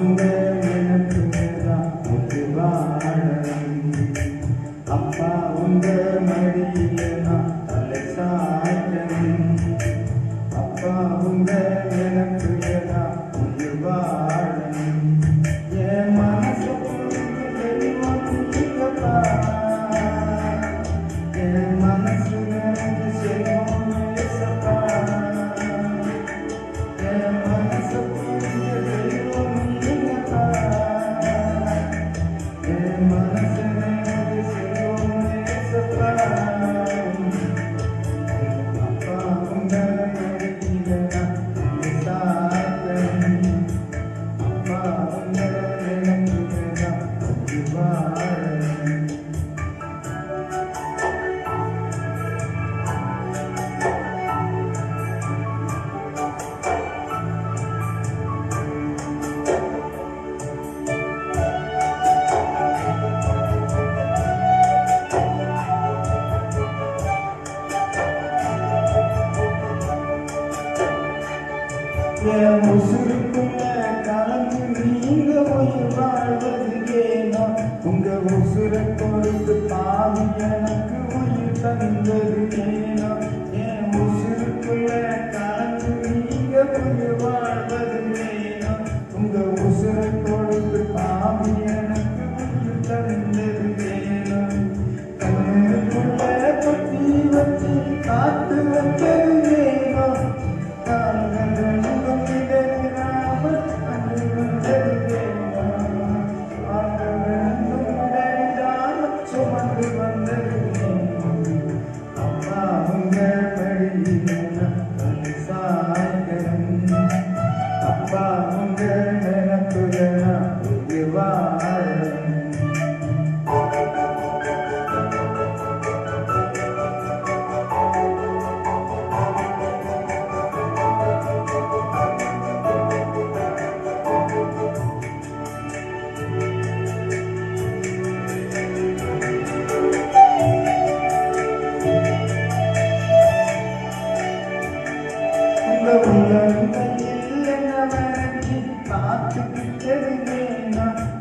உங்க நினைப்புதான் அப்பா உங்க மடியில நான் தலை சாய்க்கணும். அப்பா உங்க நினைப்புதான் உயிர் வாழணும். என் மனசு தெய்வப்பா, என் மனசு நினைச்சு செய்வோம் ஏசப்பா. என் மனசு தெய்வம் நீங்கப்பா, என் மனசு நினைச்சு செய்வோம் ஏசப்பா. அப்பா உங்க மடியில நான் தலை சாய்க்கணும். அப்பா உங்க நினைப்புதான் உயிர் வாழணும். என் உசுருக்குள்ள கலந்து நீங்க உயிர் வாழ்வது ஏனோ? உங்க உசுரை கொடுத்து பாவி எனக்கு உயிர் தந்தது ஏனோ? என் உசுருக்குள்ள கலந்து நீங்க உயிர் வாழ்வது ஏனோ? உங்க உசுரை கொடுத்து பாவி எனக்கு உயிர் தந்தது ஏனோ? கண்ணுக்குள்ள கொத்தி வச்சு காத்து வச்சது ஏனோ? அப்பா உங்க மடியில தலை சாய்க்கணும். அப்பா உங்க நினைப்புல உயிர் வாழணும்.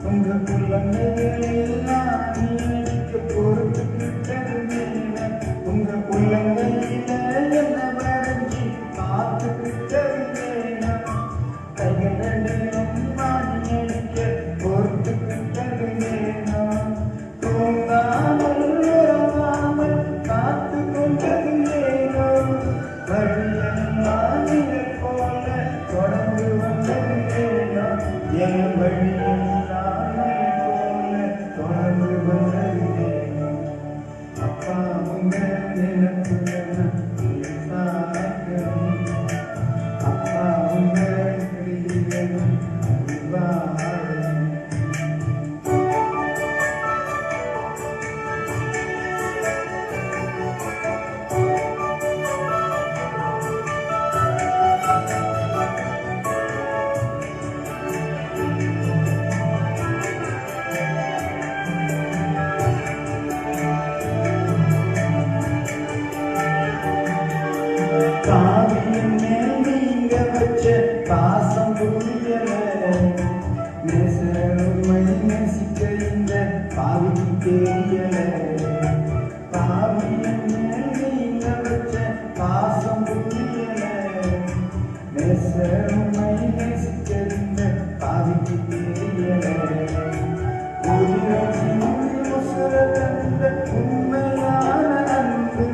உங்க குழந்தைகளெல்லாம் நீங்க பொறுத்துக்கிட்டது. உங்க குழந்தையில என்ன வரைஞ்சி பார்த்துக்கிட்டது. கைகளிலும் மாடி அடிக்க பொறுத்துக்கிட்டது. தூங்காமல் உறங்காமல் காத்து கொண்டது. வழியெல்லாம் நிழல் போல தொடர்ந்து வந்தது. என் வழியெல்லாம் நிழல் போல தொடர்ந்து வந்தது. அப்பா உங்க நினைப்புல உயிர் சாய்க்கணும். அப்பா உங்க மடியில உயிர் வாழணும். காவியின் மேல் நீங்க வச்ச பாசம் புரியல. நேசருமை நேசிக்க இந்த பாவிக்கு தெரியல. காவியின் மேல் நீங்க வச்ச பாசம் புரியல. நேசருமை நேசிக்க இந்த பாவிக்கு தெரியல. உண்மையான அன்பு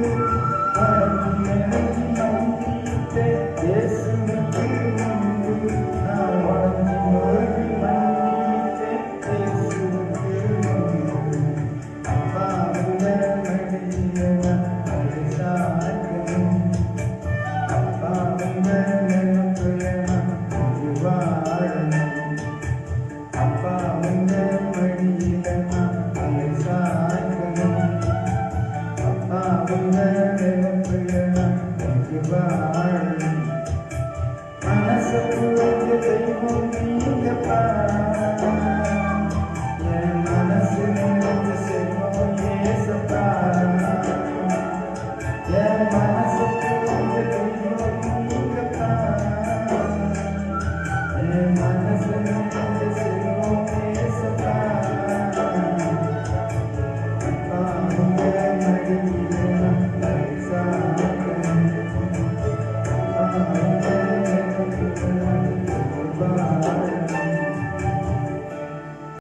Yeah.